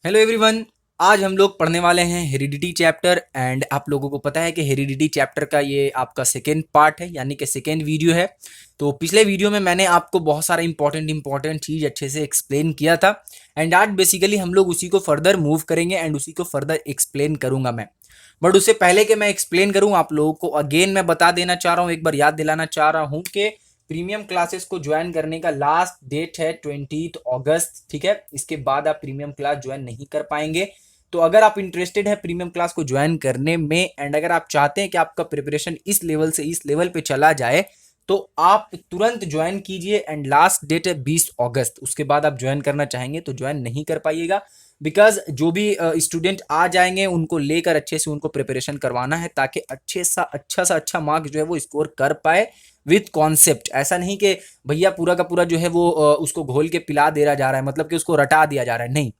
Hello everyone. आज हम लोग पढ़ने वाले हैं हेरिडिटी चैप्टर एंड आप लोगों को पता है कि हेरिडिटी चैप्टर का ये आपका सेकेंड पार्ट है, यानी कि सेकेंड वीडियो है। तो पिछले वीडियो में मैंने आपको बहुत सारा इंपॉर्टेंट चीज़ अच्छे से एक्सप्लेन किया था एंड आज बेसिकली हम लोग उसी को फर्दर मूव करेंगे एंड उसी को फर्दर एक्सप्लेन करूंगा मैं। बट उससे पहले कि मैं एक्सप्लेन करूँ आप लोगों को अगेन मैं बता देना चाह रहा हूँ, एक बार याद दिलाना चाह रहा हूँ कि प्रीमियम क्लासेस को ज्वाइन करने का लास्ट डेट है 20 अगस्त। ठीक है, इसके बाद आप प्रीमियम क्लास ज्वाइन नहीं कर पाएंगे। तो अगर आप इंटरेस्टेड है प्रीमियम क्लास को ज्वाइन करने में एंड अगर आप चाहते हैं कि आपका प्रिपरेशन इस लेवल से इस लेवल पे चला जाए तो आप तुरंत ज्वाइन कीजिए एंड लास्ट डेट है 20 अगस्त। उसके बाद आप ज्वाइन करना चाहेंगे तो ज्वाइन नहीं कर पाइएगा, बिकॉज जो भी स्टूडेंट आ जाएंगे उनको लेकर अच्छे से उनको प्रिपरेशन करवाना है ताकि अच्छा मार्क्स जो है वो स्कोर कर पाए विथ कॉन्सेप्ट। ऐसा नहीं कि भैया पूरा का पूरा जो है वो उसको घोल के पिला दे जा रहा है, मतलब कि उसको रटा दिया जा रहा है। नहीं,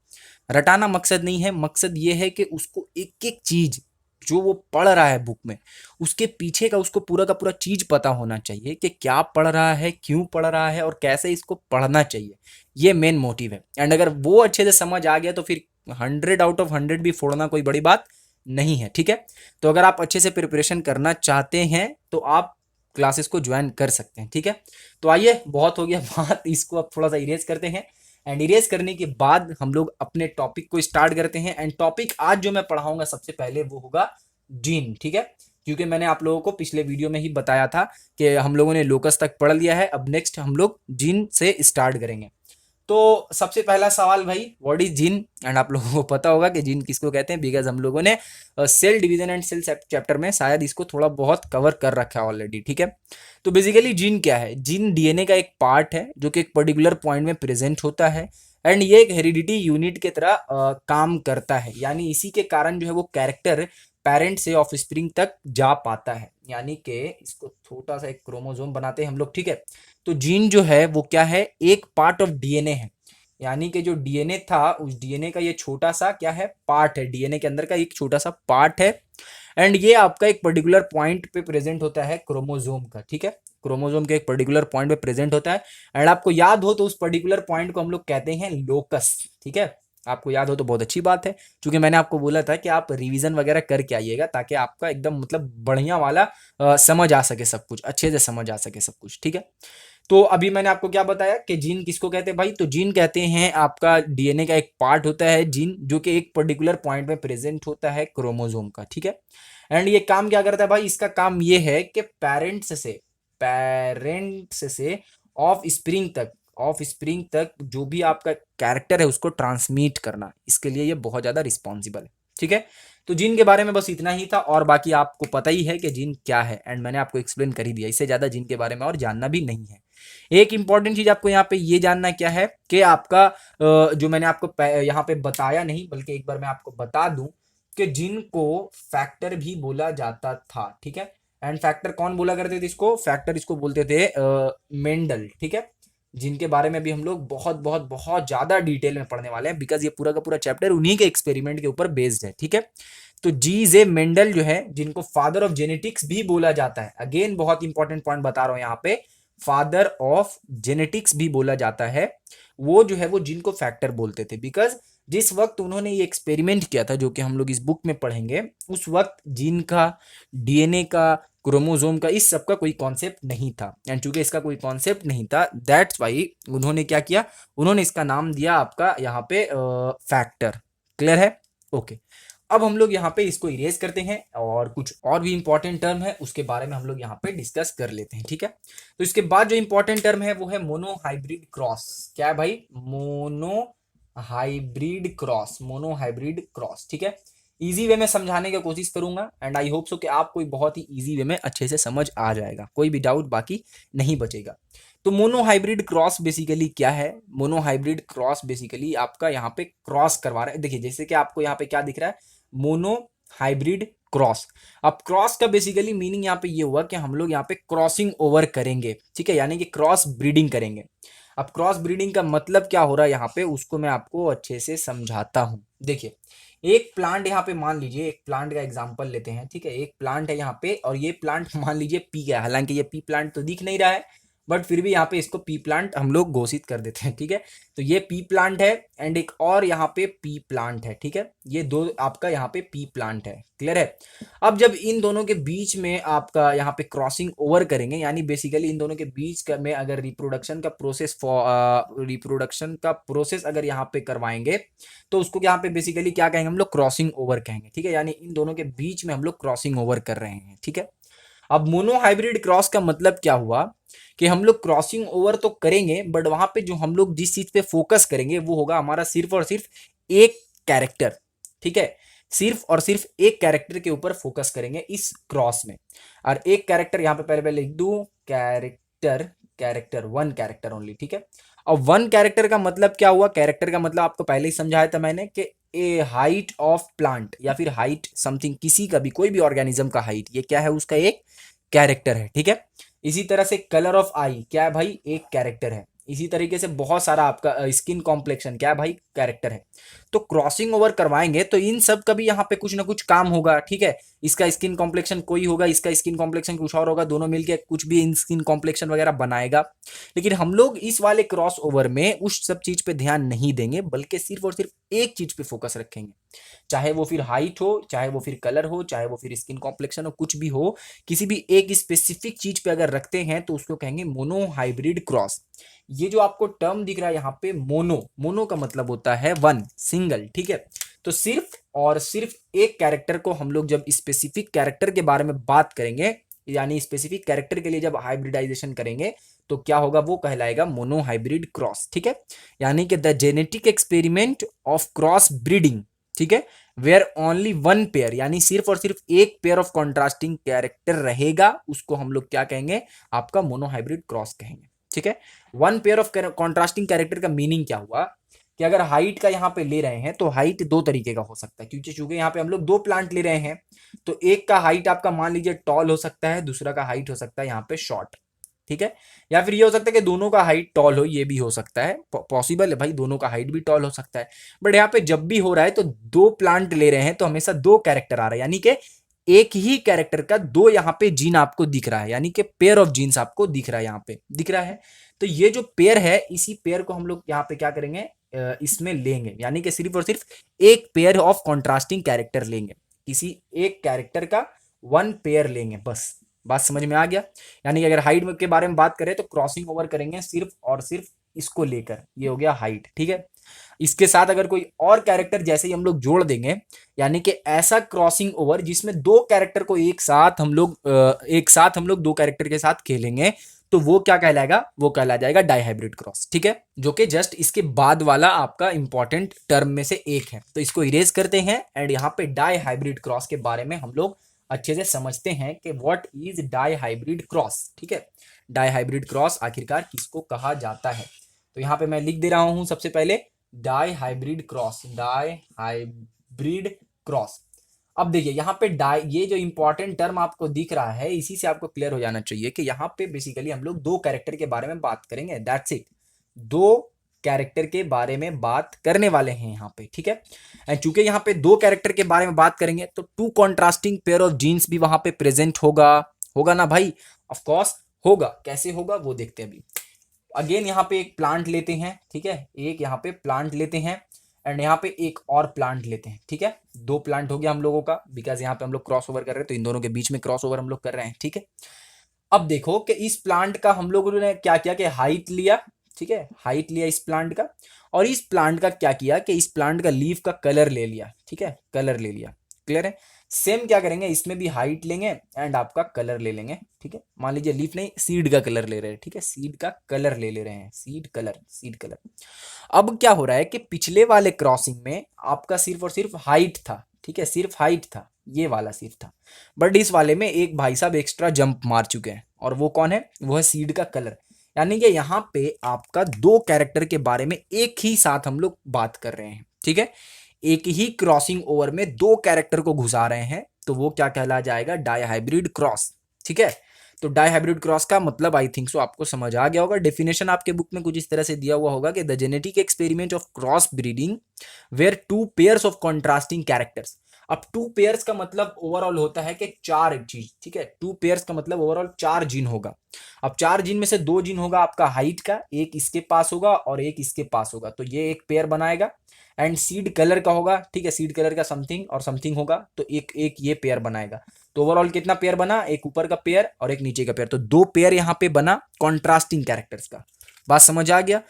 रटाना मकसद नहीं है। मकसद ये है कि उसको एक एक चीज जो वो पढ़ रहा है बुक में, उसके पीछे का उसको पूरा का पूरा चीज पता होना चाहिए कि क्या पढ़ रहा है, क्यों पढ़ रहा है और कैसे इसको पढ़ना चाहिए। ये मेन मोटिव है एंड अगर वो अच्छे से समझ आ गया तो फिर 100 आउट ऑफ 100 भी फोड़ना कोई बड़ी बात नहीं है। ठीक है, तो अगर आप अच्छे से प्रिपरेशन करना चाहते हैं तो आप क्लासेस को ज्वाइन कर सकते हैं। ठीक है, तो आइए, बहुत हो गया बात, इसको अब थोड़ा सा इरेज करते हैं एंड इरेज करने के बाद हम लोग अपने टॉपिक को स्टार्ट करते हैं। एंड टॉपिक आज जो मैं पढ़ाऊंगा सबसे पहले वो होगा जीन। ठीक है, क्योंकि मैंने आप लोगों को पिछले वीडियो में ही बताया था कि हम लोगों ने लोकस तक पढ़ लिया है, अब नेक्स्ट हम लोग जीन से स्टार्ट करेंगे। तो सबसे पहला सवाल भाई, व्हाट इज जीन? एंड आप लोगों को पता होगा कि जीन किसको कहते हैं, बिकॉज हम लोगों ने cell division and cell chapter में शायद इसको थोड़ा बहुत कवर कर रखा है ऑलरेडी। ठीक है, तो बेसिकली जीन क्या है? जीन डीएनए का एक पार्ट है जो कि एक पर्टिकुलर पॉइंट में प्रेजेंट होता है एंड ये एक हेरिडिटी यूनिट की तरह काम करता है, यानी इसी के कारण जो है वो कैरेक्टर पेरेंट से ऑफस्प्रिंग तक जा पाता है। यानी कि इसको छोटा सा एक क्रोमोसोम बनाते हैं हम लोग। ठीक है, तो जीन जो है वो क्या है, एक पार्ट ऑफ डीएनए है। यानी कि जो डीएनए था उस डीएनए का ये छोटा सा क्या है, पार्ट है, डीएनए के अंदर का एक छोटा सा पार्ट है एंड ये आपका एक पर्टिकुलर पॉइंट पे प्रेजेंट होता है क्रोमोसोम का। ठीक है, क्रोमोसोम के एक पर्टिकुलर पॉइंट पे प्रेजेंट होता है एंड आपको याद हो तो उस पर्टिकुलर पॉइंट को हम लोग कहते हैं लोकस। ठीक है, आपको याद हो तो बहुत अच्छी बात है, क्योंकि मैंने आपको बोला था कि आप रिवीजन वगैरह करके आइएगा ताकि आपका एकदम मतलब बढ़िया वाला समझ आ सके, सब कुछ अच्छे से समझ आ सके सब कुछ। ठीक है, तो अभी मैंने आपको क्या बताया कि जीन किसको कहते हैं भाई? तो जीन कहते हैं आपका डीएनए का एक पार्ट होता है जीन, जो कि एक पर्टिकुलर पॉइंट में प्रेजेंट होता है क्रोमोसोम का। ठीक है, एंड ये काम क्या करता है भाई? इसका काम ये है कि पेरेंट्स से ऑफ स्प्रिंग तक जो भी आपका कैरेक्टर है उसको ट्रांसमिट करना, इसके लिए ये बहुत ज्यादा रिस्पॉन्सिबल है। ठीक है, तो जीन के बारे में बस इतना ही था और बाकी आपको पता ही है कि जीन क्या है एंड मैंने आपको एक्सप्लेन कर ही दिया। इससे ज्यादा जीन के बारे में और जानना भी नहीं है। एक इंपॉर्टेंट चीज आपको यहाँ पे ये जानना क्या है कि आपका जो मैंने आपको यहाँ पे बताया नहीं, बल्कि एक बार मैं आपको बता दूं कि जीन को फैक्टर भी बोला जाता था। ठीक है, एंड फैक्टर कौन बोला करते थे इसको? फैक्टर इसको बोलते थे मेंडल। ठीक है, जिनके बारे में भी हम लोग बहुत बहुत बहुत ज्यादा डिटेल में पढ़ने वाले हैं, बिकॉज ये पूरा का पूरा चैप्टर उन्हीं के एक्सपेरिमेंट के ऊपर बेस्ड है। ठीक है, तो जी जे मेंडल जो है, जिनको फादर ऑफ जेनेटिक्स भी बोला जाता है, अगेन बहुत इंपॉर्टेंट पॉइंट बता रहा हूं यहाँ पे, फादर ऑफ जेनेटिक्स भी बोला जाता है, वो जो है वो जीन को फैक्टर बोलते थे। बिकॉज जिस वक्त उन्होंने ये एक्सपेरिमेंट किया था जो कि हम लोग इस बुक में पढ़ेंगे, उस वक्त जीन का, डीएनए का, क्रोमोसोम का, इस सब का कोई कॉन्सेप्ट नहीं था एंड चूंकि इसका कोई कॉन्सेप्ट नहीं था, दैट्स वाई उन्होंने क्या किया, उन्होंने इसका नाम दिया आपका यहाँ पे फैक्टर। क्लियर है? ओके, अब हम लोग यहाँ पे इसको इरेज करते हैं और कुछ और भी इंपॉर्टेंट टर्म है उसके बारे में हम लोग यहाँ पे डिस्कस कर लेते हैं। ठीक है, तो इसके बाद जो इंपॉर्टेंट टर्म है वो है मोनोहाइब्रिड क्रॉस। क्या है भाई? Monohybrid cross. ठीक है, इजी वे में समझाने की कोशिश करूंगा एंड आई होप सो कि आपको बहुत ही इजी वे में अच्छे से समझ आ जाएगा, कोई भी डाउट बाकी नहीं बचेगा। तो मोनोहाइब्रिड क्रॉस बेसिकली क्या है? मोनोहाइब्रिड क्रॉस बेसिकली आपका यहाँ पे क्रॉस करवा रहा है। देखिए जैसे कि आपको यहाँ पे क्या दिख रहा है, मोनो हाइब्रिड क्रॉस। अब क्रॉस का बेसिकली मीनिंग यहाँ पे ये हुआ कि हम लोग यहाँ पे क्रॉसिंग ओवर करेंगे। ठीक है, यानी कि क्रॉस ब्रीडिंग करेंगे। अब क्रॉस ब्रीडिंग का मतलब क्या हो रहा है यहाँ पे, उसको मैं आपको अच्छे से समझाता हूँ। देखिए, एक प्लांट यहाँ पे, मान लीजिए एक प्लांट का एग्जांपल लेते हैं। ठीक है, एक प्लांट है यहाँ पे और ये प्लांट मान लीजिए पी का है, हालांकि ये पी प्लांट तो दिख नहीं रहा है, बट फिर भी यहाँ पे इसको पी प्लांट हम लोग घोषित कर देते हैं, ठीक है। तो ये पी प्लांट है एंड एक और यहाँ पे पी प्लांट है, ठीक है। ये दो आपका यहाँ पे पी प्लांट है, क्लियर है। अब जब इन दोनों के बीच में आपका यहाँ पे क्रॉसिंग ओवर करेंगे, यानी बेसिकली इन दोनों के बीच में अगर रिप्रोडक्शन का प्रोसेस अगर यहाँ पे करवाएंगे तो उसको यहाँ पे बेसिकली क्या कहेंगे हम लोग, क्रॉसिंग ओवर कहेंगे, ठीक है। यानी इन दोनों के बीच में हम लोग क्रॉसिंग ओवर कर रहे हैं, ठीक है। अब मोनोहाइब्रिड क्रॉस का मतलब क्या हुआ कि हम लोग क्रॉसिंग ओवर तो करेंगे बट वहां पे जो हम लोग जिस चीज पे फोकस करेंगे वो होगा हमारा सिर्फ और सिर्फ एक कैरेक्टर, ठीक है। सिर्फ और सिर्फ एक कैरेक्टर के ऊपर फोकस करेंगे इस क्रॉस में। और एक कैरेक्टर यहाँ पे पहले पहले लिख दूं, character, character, one character only, ठीक है। और वन कैरेक्टर का मतलब क्या हुआ, कैरेक्टर का मतलब आपको पहले ही समझाया था मैंने कि ए हाइट ऑफ प्लांट या फिर हाइट समथिंग, किसी का भी कोई भी ऑर्गेनिज्म का हाइट, ये क्या है, उसका एक कैरेक्टर है, ठीक है। इसी तरह से कलर ऑफ आई क्या है भाई, एक कैरेक्टर है। इसी तरीके से बहुत सारा आपका स्किन कॉम्प्लेक्शन क्या है भाई, कैरेक्टर है। तो क्रॉसिंग ओवर करवाएंगे तो इन सब का भी यहाँ पे कुछ ना कुछ काम होगा, ठीक है। इसका स्किन कॉम्प्लेक्शन कोई होगा, इसका स्किन कॉम्प्लेक्शन कुछ और होगा, दोनों मिलके कुछ भी इन स्किन कॉम्प्लेक्शन वगैरह बनाएगा। लेकिन हम लोग इस वाले क्रॉस ओवर में उस सब चीज पे ध्यान नहीं देंगे, बल्कि सिर्फ और सिर्फ एक चीज पे फोकस रखेंगे। चाहे वो फिर हाइट हो, चाहे वो फिर कलर हो, चाहे वो फिर स्किन कॉम्प्लेक्शन हो, कुछ भी हो, किसी भी एक स्पेसिफिक चीज पे अगर रखते हैं तो उसको कहेंगे मोनो हाइब्रिड क्रॉस। ये जो आपको टर्म दिख रहा है यहाँ पे मोनो, मोनो का मतलब होता है वन, सिंगल, ठीक है। तो सिर्फ और सिर्फ एक कैरेक्टर को हम लोग जब स्पेसिफिक कैरेक्टर के बारे में बात करेंगे, यानी स्पेसिफिक कैरेक्टर के लिए जब हाइब्रिडाइजेशन करेंगे तो क्या होगा, वो कहलाएगा मोनो हाइब्रिड क्रॉस, ठीक है। यानी कि the genetic experiment of cross breeding, ठीक है, वेयर ओनली वन पेयर, यानी सिर्फ और सिर्फ एक पेयर ऑफ कॉन्ट्रास्टिंग कैरेक्टर रहेगा, उसको हम लोग क्या कहेंगे, आपका मोनोहाइब्रिड क्रॉस कहेंगे, ठीक है। One pair of contrasting character का मीनिंग क्या हुआ कि अगर हाइट का यहाँ पे ले रहे हैं तो हाइट दो तरीके का हो सकता है, क्योंकि चूंकि यहाँ पे हम लोग दो प्लांट ले रहे हैं तो एक का हाइट आपका मान लीजिए टॉल हो सकता है, दूसरा का हाइट हो सकता है यहाँ पे शॉर्ट, ठीक है। या फिर ये हो सकता है कि दोनों का हाइट टॉल हो, ये भी हो सकता है, पॉसिबल है भाई, दोनों का हाइट भी टॉल हो सकता है। बट यहाँ पे जब भी हो रहा है तो दो प्लांट ले रहे हैं तो हमेशा दो कैरेक्टर आ रहा है, यानी कि एक ही कैरेक्टर का दो यहाँ पे जीन आपको दिख रहा है, यानी कि पेयर ऑफ जीन्स आपको दिख रहा है, यहाँ पे दिख रहा है। तो ये जो पेयर है, इसी पेयर को हम लोग यहाँ पे क्या करेंगे, इसमें लेंगे, यानी कि सिर्फ और सिर्फ एक पेयर ऑफ कॉन्ट्रास्टिंग कैरेक्टर लेंगे, किसी एक कैरेक्टर का वन पेयर लेंगे, बस। बात समझ में आ गया। यानी कि अगर हाइट के बारे में बात करें तो क्रॉसिंग ओवर करेंगे सिर्फ और सिर्फ इसको लेकर, ये हो गया हाइट, ठीक है। इसके साथ अगर कोई और कैरेक्टर जैसे ही हम लोग जोड़ देंगे, यानी कि ऐसा क्रॉसिंग ओवर जिसमें दो कैरेक्टर को एक साथ हम लोग दो कैरेक्टर के साथ खेलेंगे, तो वो क्या कहलाएगा, वो कहला जाएगा डाइहाइब्रिड क्रॉस, ठीक है। जो कि जस्ट इसके बाद वाला आपका इंपॉर्टेंट टर्म में से एक है, तो इसको इरेज करते हैं एंड यहाँ पे डाइहाइब्रिड क्रॉस के बारे में हम लोग अच्छे से समझते हैं कि व्हाट इज डाइहाइब्रिड क्रॉस, ठीक है। डाइहाइब्रिड क्रॉस आखिरकार किसको कहा जाता है, तो यहाँ पे मैं लिख दे रहा हूं सबसे पहले डाइहाइब्रिड क्रॉस, डाइहाइब्रिड क्रॉस। अब देखिए यहाँ पे डाई, ये जो इंपॉर्टेंट टर्म आपको दिख रहा है, इसी से आपको क्लियर हो जाना चाहिए कि यहाँ पे बेसिकली हम लोग दो कैरेक्टर के बारे में बात करेंगे, दैट्स इट। दो कैरेक्टर के बारे में बात करने वाले हैं यहाँ पे, ठीक है। एंड चूंकि यहाँ पे दो कैरेक्टर के बारे में बात करेंगे तो two contrasting pair of genes भी वहां पे प्रेजेंट होगा, होगा ना भाई, ऑफ कोर्स होगा। कैसे होगा वो देखते हैं अभी। अगेन यहाँ पे एक प्लांट लेते हैं, ठीक है, एक यहाँ पे प्लांट लेते हैं एंड यहाँ पे एक और प्लांट लेते हैं, ठीक है। दो प्लांट हो गया हम लोगों का, बिकॉज यहाँ पे हम लोग क्रॉस ओवर कर रहे हैं तो इन दोनों के बीच में क्रॉस ओवर हम लोग कर रहे हैं, ठीक है। अब देखो कि इस प्लांट का हम लोगों ने क्या किया कि हाइट लिया, ठीक है, हाइट लिया इस प्लांट का, और इस प्लांट का क्या किया कि इस प्लांट का लीफ का कलर ले लिया, ठीक है, कलर ले लिया, क्लियर है। सेम क्या करेंगे, इसमें भी हाइट लेंगे एंड आपका कलर ले लेंगे, ठीक है। मान लीजिए लीफ नहीं, सीड का कलर ले रहे हैं, ठीक है, सीड का कलर ले रहे हैं, सीड कलर, सीड कलर। अब क्या हो रहा है कि पिछले वाले क्रॉसिंग में आपका सिर्फ और सिर्फ हाइट था, ठीक है, सिर्फ हाइट था, ये वाला सिर्फ था। बट इस वाले में एक भाई साहब एक्स्ट्रा जंप मार चुके हैं, और वो कौन है, वो है सीड का कलर। यानी कि यहाँ पे आपका दो कैरेक्टर के बारे में एक ही साथ हम लोग बात कर रहे हैं, ठीक है। एक ही क्रॉसिंग ओवर में दो कैरेक्टर को घुसा रहे हैं, तो वो क्या कहला जाएगा, डाइहाइब्रिड क्रॉस, ठीक है। तो डाइहाइब्रिड क्रॉस का मतलब आई थिंक सो आपको समझ आ गया होगा। डेफिनेशन आपके बुक में कुछ इस तरह से दिया हुआ होगा कि the genetic experiment of cross breeding where two pairs of contrasting characters. अब 2 पेयर्स का मतलब ओवरऑल होता है कि 4 चीज, ठीक है। 2 पेयर्स का मतलब ओवरऑल 4 जीन होगा। अब 4 जीन में से 2 जीन होगा आपका हाइट का, एक इसके पास होगा और एक इसके पास होगा, तो ये एक पेयर बनाएगा। एंड सीड कलर का होगा, ठीक है, सीड कलर का समथिंग और समथिंग होगा, तो एक एक ये पेयर बनाएगा। तो ओवरऑल कितना पेयर बना, एक ऊपर का पेयर और एक नीचे का पेयर, तो 2 पेयर यहाँ पे बना कॉन्ट्रास्टिंग कैरेक्टर्स का। बात समझ आ गया।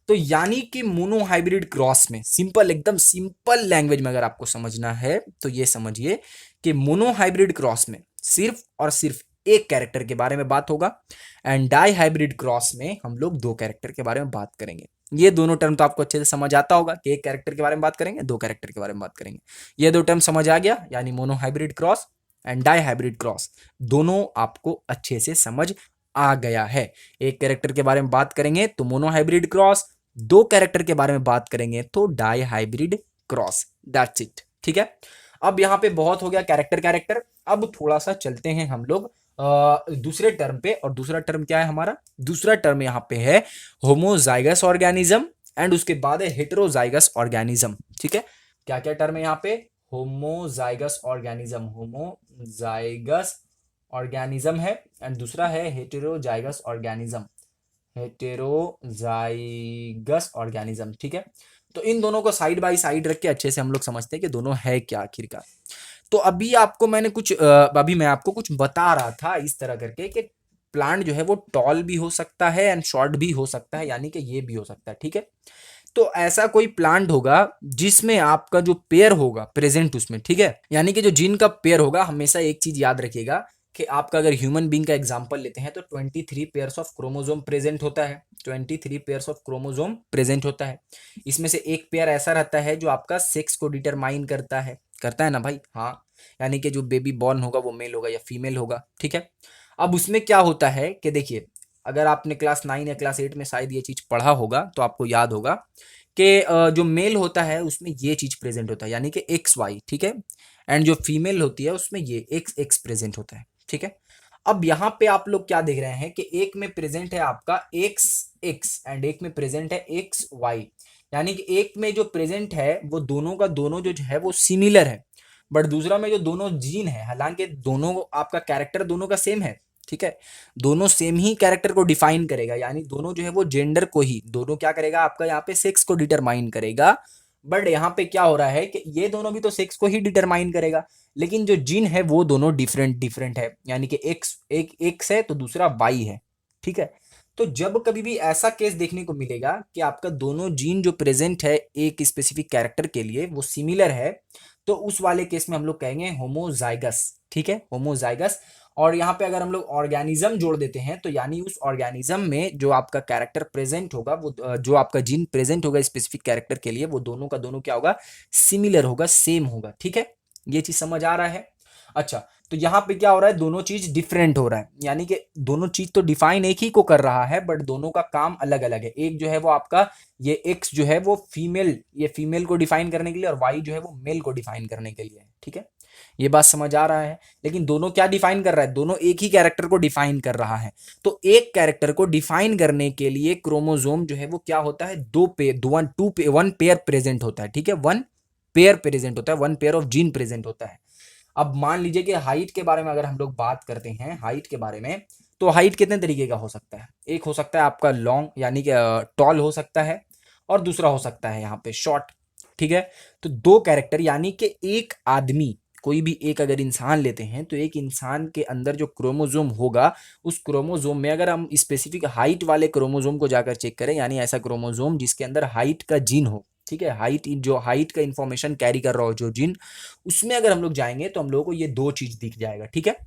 तो यानी कि मोनो हाइब्रिड क्रॉस में, सिंपल एकदम सिंपल लैंग्वेज में अगर आपको समझना है तो ये समझिए कि मोनो हाइब्रिड क्रॉस में सिर्फ और सिर्फ एक कैरेक्टर के बारे में बात होगा, एंड डाई हाइब्रिड क्रॉस में हम लोग 2 कैरेक्टर के बारे में बात करेंगे। ये दोनों टर्म तो आपको अच्छे से समझ आता होगा कि एक कैरेक्टर के बारे में बात करेंगे, 2 कैरेक्टर के बारे में बात करेंगे। ये 2 टर्म समझ आ गया, यानी monohybrid cross and dihybrid cross, दोनों आपको अच्छे से समझ आ गया है। एक कैरेक्टर के बारे में बात करेंगे तो मोनो हाइब्रिड क्रॉस, 2 कैरेक्टर के बारे में बात करेंगे तो dihybrid cross, that's it, ठीक है। अब यहाँ पे बहुत हो गया कैरेक्टर कैरेक्टर, अब थोड़ा सा चलते हैं हम लोग दूसरे टर्म पे। और दूसरा टर्म क्या है हमारा, दूसरा टर्म यहाँ पे है होमोजाइगस ऑर्गेनिज्म एंड उसके बाद है हेटेरोजाइगस ऑर्गेनिज्म, ठीक है। क्या क्या टर्म है यहाँ पे, होमोजाइगस ऑर्गेनिज्म, होमोजाइगस ऑर्गेनिज्म है, एंड दूसरा है हेटेरोजाइगस ऑर्गेनिज्म, हेटेरोजाइगस ऑर्गेनिज्म, ठीक है। तो इन दोनों को साइड बाय साइड रख के अच्छे से हम लोग समझते हैं कि दोनों है क्या आखिरकार। तो अभी आपको मैंने कुछ अभी मैं आपको कुछ बता रहा था इस तरह करके कि प्लांट जो है वो टॉल भी हो सकता है एंड शॉर्ट भी हो सकता है, यानी कि ये भी हो सकता है, ठीक है। तो ऐसा कोई प्लांट होगा जिसमें आपका जो पेयर होगा प्रेजेंट उसमें, ठीक है, यानी कि जो जीन का पेयर होगा, हमेशा एक चीज याद रखिएगा कि आपका अगर ह्यूमन बीइंग का एग्जांपल लेते हैं तो 23 पेयर्स ऑफ क्रोमोसोम प्रेजेंट होता है, 23 पेयर्स ऑफ क्रोमोसोम प्रेजेंट होता है। इसमें से एक पेयर ऐसा रहता है जो आपका सेक्स को डिटरमाइन करता है ना भाई, हाँ, यानी कि जो बेबी बॉर्न होगा वो मेल होगा या फीमेल होगा, ठीक है। अब उसमें क्या होता है कि देखिए, अगर आपने क्लास 9 या क्लास 8 में शायद ये चीज पढ़ा होगा तो आपको याद होगा कि जो मेल होता है उसमें ये चीज प्रेजेंट होता है, यानी कि एक्स वाई, ठीक है। एंड जो फीमेल होती है उसमें ये एक्स एक्स प्रेजेंट होता है, ठीक है। अब यहाँ पे आप लोग क्या देख रहे हैं कि एक में प्रेजेंट है आपका एक्स एक्स एंड एक में प्रेजेंट है एक्स वाई, यानी कि एक में जो प्रेजेंट है वो दोनों का दोनों जो है वो सिमिलर है, बट दूसरा में जो दोनों जीन है, हालांकि दोनों आपका कैरेक्टर दोनों का सेम है, ठीक है, दोनों सेम ही कैरेक्टर को डिफाइन करेगा, यानी दोनों जो है वो जेंडर को ही, दोनों क्या करेगा आपका यहाँ पे सेक्स को डिटरमाइन करेगा। बट यहाँ पे क्या हो रहा है कि ये दोनों भी तो सेक्स को ही डिटरमाइन करेगा, लेकिन जो जीन है वो दोनों डिफरेंट डिफरेंट है, यानी कि एक्स एक एक्स है तो दूसरा वाई है, ठीक है। तो जब कभी भी ऐसा केस देखने को मिलेगा कि आपका दोनों जीन जो प्रेजेंट है एक स्पेसिफिक कैरेक्टर के लिए वो सिमिलर है, तो उस वाले केस में हम लोग कहेंगे होमोजाइगस, ठीक है, होमोजाइगस। और यहाँ पे अगर हम लोग ऑर्गेनिज्म जोड़ देते हैं तो यानी उस ऑर्गेनिज्म में जो आपका कैरेक्टर प्रेजेंट होगा, वो जो आपका जीन प्रेजेंट होगा स्पेसिफिक कैरेक्टर के लिए, वो दोनों का दोनों क्या होगा, सिमिलर होगा, सेम होगा, ठीक है। ये चीज समझ आ रहा है। अच्छा, तो यहाँ पे क्या हो रहा है, दोनों चीज डिफरेंट हो रहा है, यानी कि दोनों चीज तो डिफाइन एक ही को कर रहा है बट दोनों का काम अलग अलग है। एक जो है वो आपका ये एक्स जो है वो फीमेल, ये फीमेल को डिफाइन करने के लिए, और वाई जो है वो मेल को डिफाइन करने के लिए, ठीक है। ये बात समझ आ रहा है। लेकिन दोनों क्या डिफाइन कर रहा है, दोनों एक ही कैरेक्टर को डिफाइन कर रहा है। तो एक कैरेक्टर को डिफाइन करने के लिए क्रोमोसोम जो है वो क्या होता है, वन पेयर प्रेजेंट होता है, ठीक है, वन पेयर प्रेजेंट होता है, one pair of gene present होता है। अब मान लीजिए कि हाइट के बारे में अगर हम लोग बात करते हैं, हाइट के बारे में, तो हाइट कितने तरीके का हो सकता है, एक हो सकता है आपका लॉन्ग यानी कि टॉल हो सकता है, और दूसरा हो सकता है यहाँ पे शॉर्ट, ठीक है। तो 2 कैरेक्टर, यानी कि एक आदमी, कोई भी एक अगर इंसान लेते हैं तो एक इंसान के अंदर जो क्रोमोसोम होगा, उस क्रोमोसोम में अगर हम स्पेसिफिक हाइट वाले क्रोमोसोम को जाकर चेक करें, यानी ऐसा क्रोमोसोम जिसके अंदर हाइट का जीन हो, ठीक है, हाइट जो हाइट का इंफॉर्मेशन कैरी कर रहा हो जो जीन, उसमें अगर हम लोग जाएंगे तो हम लोगों को ये 2 चीज दिख जाएगा, ठीक है।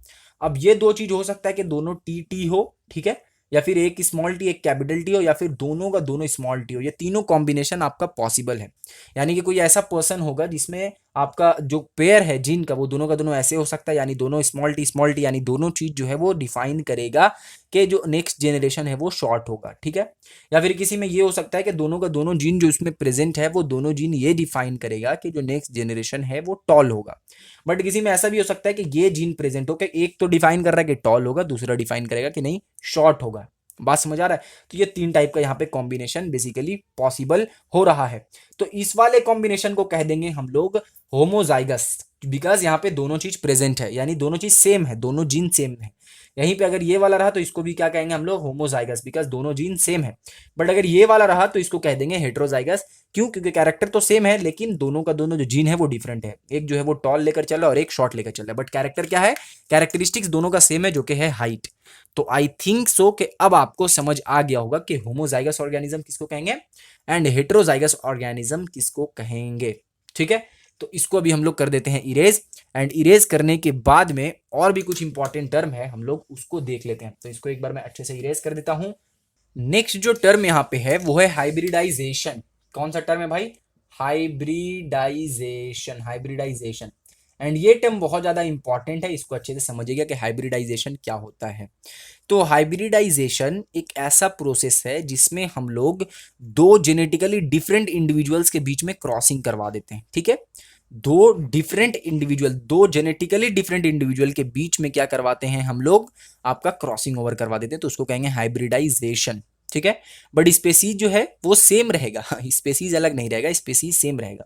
अब ये 2 चीज हो सकता है कि दोनों टी टी हो, ठीक है, या फिर एक स्मॉल टी एक कैपिटल टी हो, या फिर दोनों का दोनों स्मॉल टी हो, ये तीनों कॉम्बिनेशन आपका पॉसिबल है। यानी कि कोई ऐसा पर्सन होगा जिसमें आपका जो पेयर है जीन का वो दोनों का दोनों ऐसे हो सकता है, यानी दोनों स्मॉल टी, यानी दोनों चीज जो है वो डिफाइन करेगा कि जो नेक्स्ट जनरेशन है वो शॉर्ट होगा, ठीक है। या फिर किसी में ये हो सकता है कि दोनों का दोनों जीन जो उसमें प्रेजेंट है वो दोनों जीन ये डिफाइन करेगा कि जो नेक्स्ट जनरेशन है वो टॉल होगा। बट किसी में ऐसा भी हो सकता है कि ये जीन प्रेजेंट हो कि एक तो डिफाइन कर रहा है कि टॉल होगा, दूसरा डिफाइन करेगा कि नहीं शॉर्ट होगा। बात समझ आ रहा है। तो ये 3 टाइप का यहाँ पे कॉम्बिनेशन बेसिकली पॉसिबल हो रहा है। तो इस वाले कॉम्बिनेशन को कह देंगे हम लोग होमोजाइगस, बिकॉज यहाँ पे दोनों चीज प्रेजेंट है, यानी दोनों चीज सेम है, दोनों जीन सेम है। यहीं पे अगर ये वाला रहा तो इसको भी क्या कहेंगे हम लोग, होमोजाइगस, बिकॉज दोनों जीन सेम है। बट अगर ये वाला रहा तो इसको कह देंगे हेट्रोजाइगस। क्यों? क्योंकि कैरेक्टर तो सेम है लेकिन दोनों का दोनों जो जीन है वो डिफरेंट है। एक जो है वो टॉल लेकर चल रहा है और एक शॉर्ट लेकर चल रहा है, बट कैरेक्टर क्या है, कैरेक्टरिस्टिक्स दोनों का सेम है जो कि है हाइट। तो आई थिंक सो कि अब आपको समझ आ गया होगा कि होमोजाइगस ऑर्गेनिज्म किसको कहेंगे एंड हेट्रोजाइगस ऑर्गेनिज्म किसको कहेंगे। ठीक है, तो इसको अभी हम लोग कर देते हैं इरेज, एंड इरेज करने के बाद में और भी कुछ इंपॉर्टेंट टर्म है हम लोग उसको देख लेते हैं। तो इसको एक बार मैं अच्छे से इरेज कर देता हूं। नेक्स्ट जो टर्म यहां पे है वो है हाइब्रिडाइजेशन। कौन सा टर्म है भाई? Hybridization, hybridization. एंड ये टर्म बहुत ज्यादा इंपॉर्टेंट है, इसको अच्छे से समझिएगा कि हाइब्रिडाइजेशन क्या होता है। तो हाइब्रिडाइजेशन एक ऐसा प्रोसेस है जिसमें हम लोग दो जेनेटिकली डिफरेंट इंडिविजुअल्स के बीच में क्रॉसिंग करवा देते हैं। ठीक है, दो जेनेटिकली डिफरेंट इंडिविजुअल के बीच में क्या करवाते हैं हम लोग, आपका क्रॉसिंग ओवर करवा देते हैं, तो उसको कहेंगे हाइब्रिडाइजेशन। ठीक है, बट स्पेसीज जो है वो सेम रहेगा, स्पेसीज अलग नहीं रहेगा, स्पेसीज सेम रहेगा।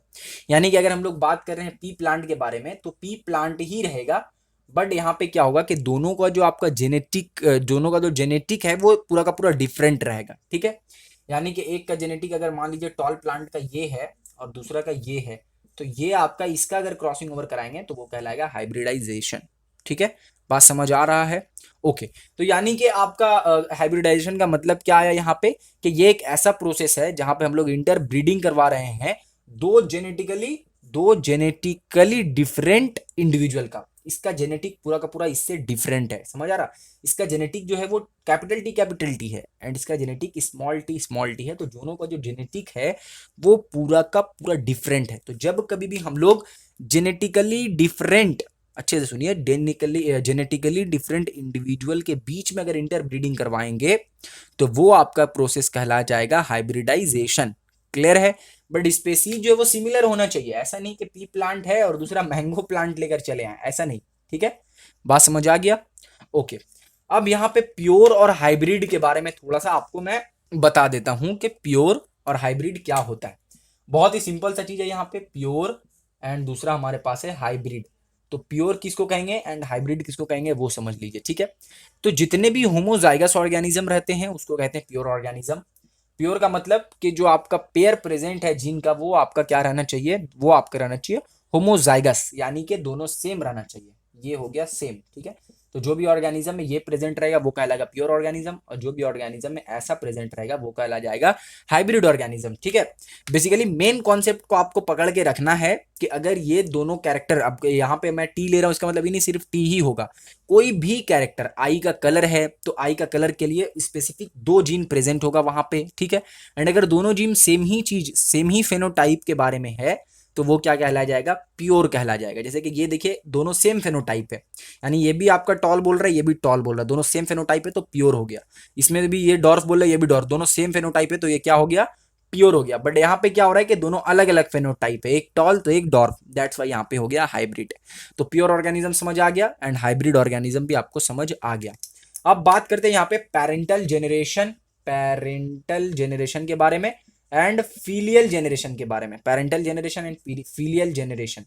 यानी कि अगर हम लोग बात कर रहे हैं पी प्लांट के बारे में तो पी प्लांट ही रहेगा, बट यहाँ पे क्या होगा कि दोनों का जो आपका जेनेटिक है वो पूरा का पूरा डिफरेंट रहेगा। ठीक है, यानी कि एक का जेनेटिक अगर मान लीजिए टॉल प्लांट का ये है और दूसरा का ये है, तो ये आपका इसका अगर क्रॉसिंग ओवर कराएंगे तो वो कहलाएगा हाइब्रिडाइजेशन। ठीक है, बात समझ आ रहा है? ओके, तो यानी कि आपका हाइब्रिडाइजेशन का मतलब क्या है यहाँ पे, कि ये एक ऐसा प्रोसेस है जहां पे हम लोग इंटर ब्रीडिंग करवा रहे हैं दो जेनेटिकली डिफरेंट इंडिविजुअल का। इसका जेनेटिक पूरा का पूरा इससे डिफरेंट है, समझ आ रहा? इसका जेनेटिक जो है वो कैपिटल टी है एंड इसका जेनेटिक स्मॉल टी है, तो दोनों का जो जेनेटिक है वो पूरा का पूरा डिफरेंट है। तो जब कभी भी हम लोग जेनेटिकली डिफरेंट, अच्छे से सुनिए, जेनेटिकली डिफरेंट इंडिविजुअल के बीच में अगर इंटर ब्रीडिंग करवाएंगे तो वो आपका प्रोसेस कहला जाएगा हाइब्रिडाइजेशन। क्लियर है? बट स्पेसीज जो है वो सिमिलर होना चाहिए, ऐसा नहीं कि पी प्लांट है और दूसरा मैंगो प्लांट लेकर चले आए, ऐसा नहीं। ठीक है, बात समझ आ गया? ओके, अब यहाँ पे प्योर और हाइब्रिड के बारे में थोड़ा सा आपको मैं बता देता हूं कि प्योर और हाइब्रिड क्या होता है। बहुत ही सिंपल सा चीज है यहाँ पे, प्योर एंड दूसरा हमारे पास है हाइब्रिड। तो प्योर किसको कहेंगे एंड हाइब्रिड किसको कहेंगे वो समझ लीजिए। ठीक है, तो जितने भी होमोजाइगस ऑर्गेनिज्म रहते हैं उसको कहते हैं प्योर ऑर्गेनिज्म। प्योर का मतलब कि जो आपका पेयर प्रेजेंट है जीन का वो आपका क्या रहना चाहिए, वो आपका रहना चाहिए होमोजाइगस, यानी कि दोनों सेम रहना चाहिए। ये हो गया सेम। ठीक है, तो जो भी ऑर्गेनिज्म में ये प्रेजेंट रहेगा वो कहलाएगा प्योर ऑर्गेनिज्म, और जो भी ऑर्गेनिज्म में ऐसा प्रेजेंट रहेगा वो कहला जाएगा हाइब्रिड ऑर्गेनिज्म। ठीक है, बेसिकली मेन कॉन्सेप्ट को आपको पकड़ के रखना है कि अगर ये दोनों कैरेक्टर, अब यहाँ पे मैं टी ले रहा हूँ इसका मतलब ये नहीं सिर्फ टी ही होगा, कोई भी कैरेक्टर, आई का कलर है तो आई का कलर के लिए स्पेसिफिक दो जीन प्रेजेंट होगा वहां पे। ठीक है, एंड अगर दोनों जीन सेम ही फेनोटाइप के बारे में है तो वो क्या कहला जाएगा, प्योर कहला जाएगा। जैसे कि ये देखिए दोनों सेम फेनोटाइप है, यानी ये भी आपका टॉल बोल रहा है ये भी टॉल बोल रहा है, दोनों सेम फेनोटाइप है तो प्योर हो गया। इसमें भी ये डॉर्फ बोल रहा है ये भी डॉर्फ, दोनों सेम फेनोटाइप है तो ये क्या हो गया, प्योर हो गया। बट यहाँ पे क्या हो रहा है कि दोनों अलग अलग फेनोटाइप है, एक टॉल तो एक डॉर्फ, दैट्स वाई यहाँ पे हो गया हाइब्रिड। तो प्योर ऑर्गेनिज्म समझ आ गया एंड हाइब्रिड ऑर्गेनिज्म भी आपको समझ आ गया। अब बात करते हैं यहाँ पे पेरेंटल जेनरेशन के बारे में एंड फीलियल जेनरेशन के बारे में। Parental generation and filial generation.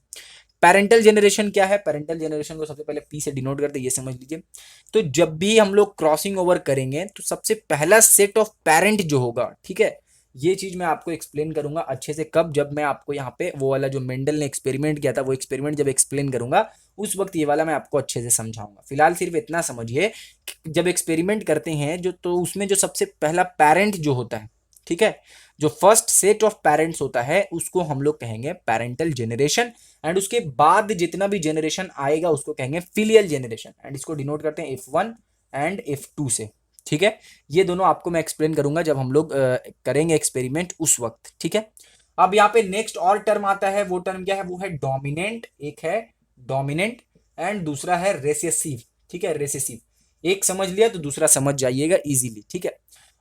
Parental generation क्या है? पेरेंटल जेनरेशन को सबसे पहले पी से डिनोट करते हैं, ये समझ लीजिए। तो जब भी हम लोग क्रॉसिंग ओवर करेंगे तो सबसे पहला सेट ऑफ पेरेंट जो होगा, ठीक है, ये चीज मैं आपको एक्सप्लेन करूंगा अच्छे से कब, जब मैं आपको यहाँ पे वो वाला जो मेंडल ने एक्सपेरिमेंट किया था वो एक्सपेरिमेंट जब एक्सप्लेन करूंगा उस वक्त ये वाला मैं आपको अच्छे से समझाऊंगा। फिलहाल सिर्फ इतना समझिए, जब एक्सपेरिमेंट करते हैं जो, तो उसमें जो सबसे पहला पेरेंट जो होता है, ठीक है, जो फर्स्ट सेट ऑफ पेरेंट्स होता है उसको हम लोग कहेंगे पेरेंटल जेनरेशन, एंड उसके बाद जितना भी जेनरेशन आएगा उसको कहेंगे फिलियल जेनरेशन, एंड इसको डिनोट करते हैं F1 एंड F2 से। ठीक है, ये दोनों आपको मैं एक्सप्लेन करूंगा जब हम लोग करेंगे एक्सपेरिमेंट उस वक्त। ठीक है, अब यहाँ पे नेक्स्ट और टर्म आता है, वो टर्म क्या है, वो है डोमिनेंट। एक है डोमिनेंट एंड दूसरा है रेसेसिव। ठीक है, रेसेसिव एक समझ लिया तो दूसरा समझ जाइएगा इजीली। ठीक है,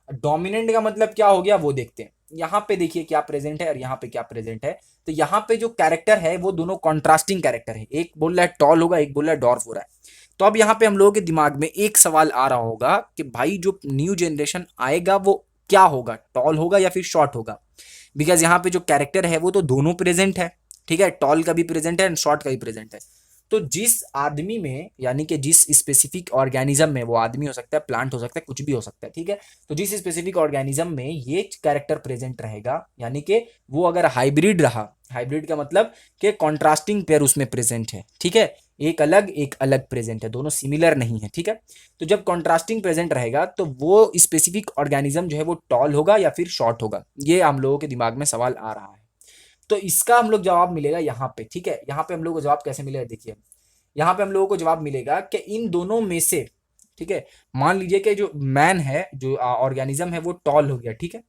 डोमिनेंट का मतलब क्या हो गया वो देखते हैं। यहाँ पे देखिए क्या प्रेजेंट है और यहाँ पे क्या प्रेजेंट है। तो यहाँ पे जो कैरेक्टर है वो दोनों कॉन्ट्रास्टिंग कैरेक्टर है, एक बोल रहा है टॉल होगा, एक बोल रहा है डॉर्फ हो रहा है। तो अब यहाँ पे हम लोगों के दिमाग में एक सवाल आ रहा होगा कि भाई जो न्यू जनरेशन आएगा वो क्या होगा, टॉल होगा या फिर शॉर्ट होगा, बिकॉज यहाँ पे जो कैरेक्टर है वो तो दोनों प्रेजेंट है। ठीक है, टॉल का भी प्रेजेंट है एंड शॉर्ट का भी प्रेजेंट है। तो जिस आदमी में, यानी कि जिस स्पेसिफिक ऑर्गेनिज्म में, वो आदमी हो सकता है, प्लांट हो सकता है, कुछ भी हो सकता है, ठीक है, तो जिस स्पेसिफिक ऑर्गेनिज्म में ये कैरेक्टर प्रेजेंट रहेगा, यानी कि वो अगर हाइब्रिड रहा, हाइब्रिड का मतलब कि कॉन्ट्रास्टिंग पेयर उसमें प्रेजेंट है, ठीक है, एक अलग प्रेजेंट है, दोनों सिमिलर नहीं है, ठीक है, तो जब कॉन्ट्रास्टिंग प्रेजेंट रहेगा तो वो स्पेसिफिक ऑर्गेनिज्म जो है वो टॉल होगा या फिर शॉर्ट होगा। ये हम लोगों के दिमाग में सवाल आ रहा है, तो इसका हम लोग जवाब मिलेगा यहाँ पे, ठीक है, यहाँ पे हम लोग को जवाब कैसे मिलेगा, देखिए यहाँ पे हम लोगों को जवाब मिलेगा कि इन दोनों में से, ठीक है, मान लीजिए कि जो मैन है, जो ऑर्गेनिज्म है वो टॉल हो गया, ठीक है,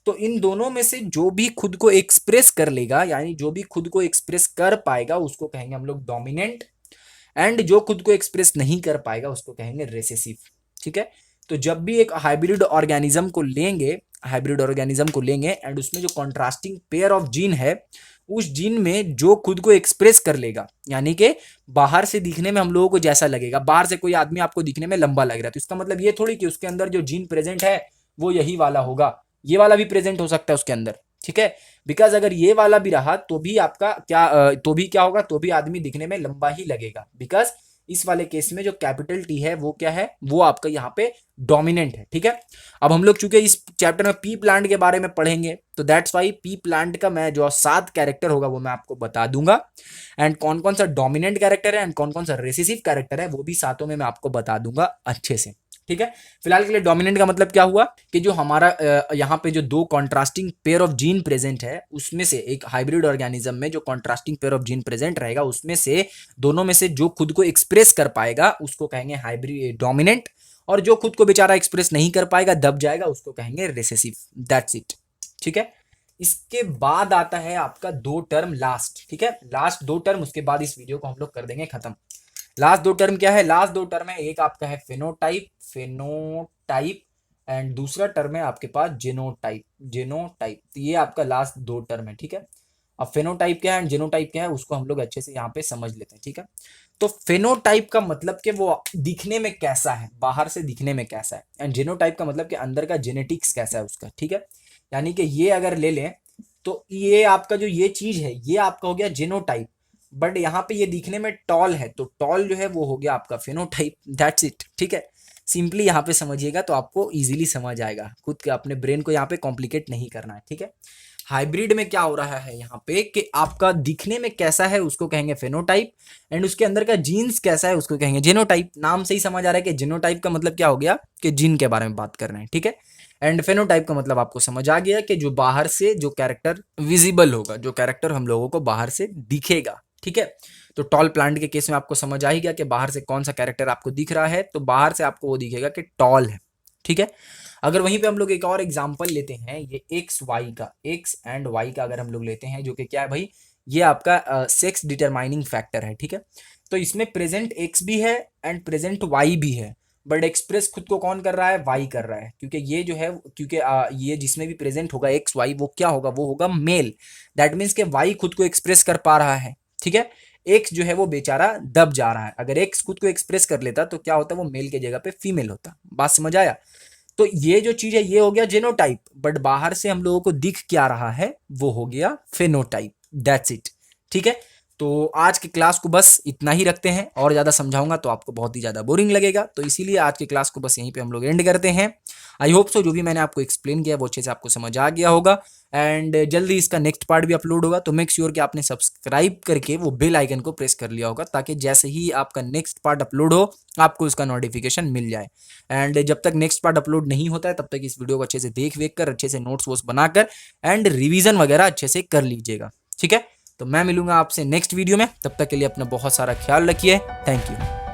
तो इन दोनों में से जो भी खुद को एक्सप्रेस कर लेगा, यानी जो भी खुद को एक्सप्रेस कर पाएगा उसको कहेंगे हम लोग डोमिनेंट, एंड जो खुद को एक्सप्रेस नहीं कर पाएगा उसको कहेंगे रेसेसिव, ठीक है। तो जब भी एक हाइब्रिड ऑर्गेनिज्म को लेंगे, एंड उसमें जो कॉन्ट्रास्टिंग पेयर ऑफ जीन है, उस जीन में जो खुद को एक्सप्रेस कर लेगा, यानी कि बाहर से दिखने में हम लोगों को जैसा लगेगा, बाहर से कोई आदमी आपको दिखने में लंबा लग रहा है, तो इसका मतलब ये थोड़ी कि उसके अंदर जो जीन प्रेजेंट है वो यही वाला होगा, ये वाला भी प्रेजेंट हो सकता है उसके अंदर, ठीक है, बिकॉज अगर ये वाला भी रहा तो भी आपका तो भी क्या होगा, तो भी आदमी दिखने में लंबा ही लगेगा, बिकॉज इस वाले केस में जो कैपिटल टी है वो क्या है, वो आपका यहाँ पे डोमिनेंट है, ठीक है। अब हम लोग चूंकि इस चैप्टर में पी प्लांट के बारे में पढ़ेंगे, तो दैट्स वाई पी प्लांट का मैं जो 7 कैरेक्टर होगा वो मैं आपको बता दूंगा, एंड कौन कौन सा डोमिनेंट कैरेक्टर है एंड कौन कौन सा रेसेसिव कैरेक्टर है वो भी सातों में मैं आपको बता दूंगा अच्छे से, ठीक है। फिलहाल के लिए डोमिनेंट का मतलब क्या हुआ कि जो हमारा यहाँ पे जो दो contrasting pair of gene present है, उसमें से एक हाइब्रिड ऑर्गेनिज्म में जो contrasting pair of gene present रहेगा, उसमें से दोनों में से जो खुद को एक्सप्रेस कर पाएगा उसको कहेंगे हाइब्रिड डोमिनेंट, और जो खुद को बेचारा एक्सप्रेस नहीं कर पाएगा, दब जाएगा, उसको कहेंगे रेसेसिव। दैट्स इट, ठीक है। इसके बाद आता है आपका 2 टर्म लास्ट, ठीक है, लास्ट 2 टर्म, उसके बाद इस वीडियो को हम लोग कर देंगे खत्म। लास्ट 2 टर्म क्या है, लास्ट 2 टर्म है, एक आपका है फेनोटाइप एंड दूसरा टर्म है आपके पास जेनोटाइप। तो ये आपका लास्ट 2 टर्म है, ठीक है। अब फेनोटाइप क्या है एंड जेनोटाइप क्या है उसको हम लोग अच्छे से यहाँ पे समझ लेते हैं, ठीक है। तो फेनोटाइप का मतलब कि वो दिखने में कैसा है, बाहर से दिखने में कैसा है, एंड जेनोटाइप का मतलब कि अंदर का जेनेटिक्स कैसा है उसका, ठीक है। यानी कि ये अगर ले लें तो ये आपका जो ये चीज है ये आपका हो गया जेनोटाइप, बट यहाँ पे ये दिखने में टॉल है, तो टॉल जो है वो हो गया आपका फेनोटाइप। दैट्स इट, ठीक है। सिंपली यहाँ पे समझिएगा तो आपको इजीली समझ आएगा, खुद के अपने ब्रेन को यहाँ पे कॉम्प्लिकेट नहीं करना है, ठीक है। हाइब्रिड में क्या हो रहा है यहाँ पे कि आपका दिखने में कैसा है उसको कहेंगे फेनोटाइप, एंड उसके अंदर का जीन्स कैसा है उसको कहेंगे जेनोटाइप। नाम से ही समझ आ रहा है कि जेनोटाइप का मतलब क्या हो गया कि जीन के बारे में बात कर रहे हैं, ठीक है। एंड फेनोटाइप का मतलब आपको समझ आ गया कि जो बाहर से जो कैरेक्टर विजिबल होगा, जो कैरेक्टर हम लोगों को बाहर से दिखेगा, ठीक है। तो टॉल प्लांट के केस में आपको समझ आ ही गया कि बाहर से कौन सा कैरेक्टर आपको दिख रहा है, तो बाहर से आपको वो दिखेगा कि टॉल है, ठीक है। अगर वहीं पे हम लोग एक और एग्जांपल लेते हैं, ये एक्स एंड वाई का अगर हम लोग लेते हैं, जो कि क्या है भाई, ये आपका सेक्स डिटरमाइनिंग फैक्टर है, ठीक है। तो इसमें प्रेजेंट एक्स भी है एंड प्रेजेंट वाई भी है, बट एक्सप्रेस खुद को कौन कर रहा है, वाई कर रहा है, क्योंकि ये जो है, क्योंकि ये जिसमें भी प्रेजेंट होगा एक्स वाई, वो क्या होगा, वो होगा मेल। दैट मीन्स के वाई खुद को एक्सप्रेस कर पा रहा है, ठीक है। एक्स जो है वो बेचारा दब जा रहा है। अगर एक्स खुद को एक्सप्रेस कर लेता तो क्या होता, वो मेल के जगह पे फीमेल होता। बात समझ आया। तो ये जो चीज है ये हो गया जेनोटाइप, बट बाहर से हम लोगों को दिख क्या रहा है, वो हो गया फेनोटाइप। दैट्स इट, ठीक है। तो आज की क्लास को बस इतना ही रखते हैं, और ज़्यादा समझाऊंगा तो आपको बहुत ही ज़्यादा बोरिंग लगेगा, तो इसीलिए आज की क्लास को बस यहीं पे हम लोग एंड करते हैं। आई होप सो जो भी मैंने आपको एक्सप्लेन किया वो अच्छे से आपको समझ आ गया होगा, एंड जल्दी इसका नेक्स्ट पार्ट भी अपलोड होगा, तो मेक श्योर कि आपने सब्सक्राइब करके वो बेल आइकन को प्रेस कर लिया होगा, ताकि जैसे ही आपका नेक्स्ट पार्ट अपलोड हो आपको उसका नोटिफिकेशन मिल जाए। एंड जब तक नेक्स्ट पार्ट अपलोड नहीं होता है तब तक इस वीडियो को अच्छे से देख कर, अच्छे से नोट्स वोट्स बनाकर एंड रिविजन वगैरह अच्छे से कर लीजिएगा, ठीक है। तो मैं मिलूंगा आपसे नेक्स्ट वीडियो में, तब तक के लिए अपना बहुत सारा ख्याल रखिए। Thank you.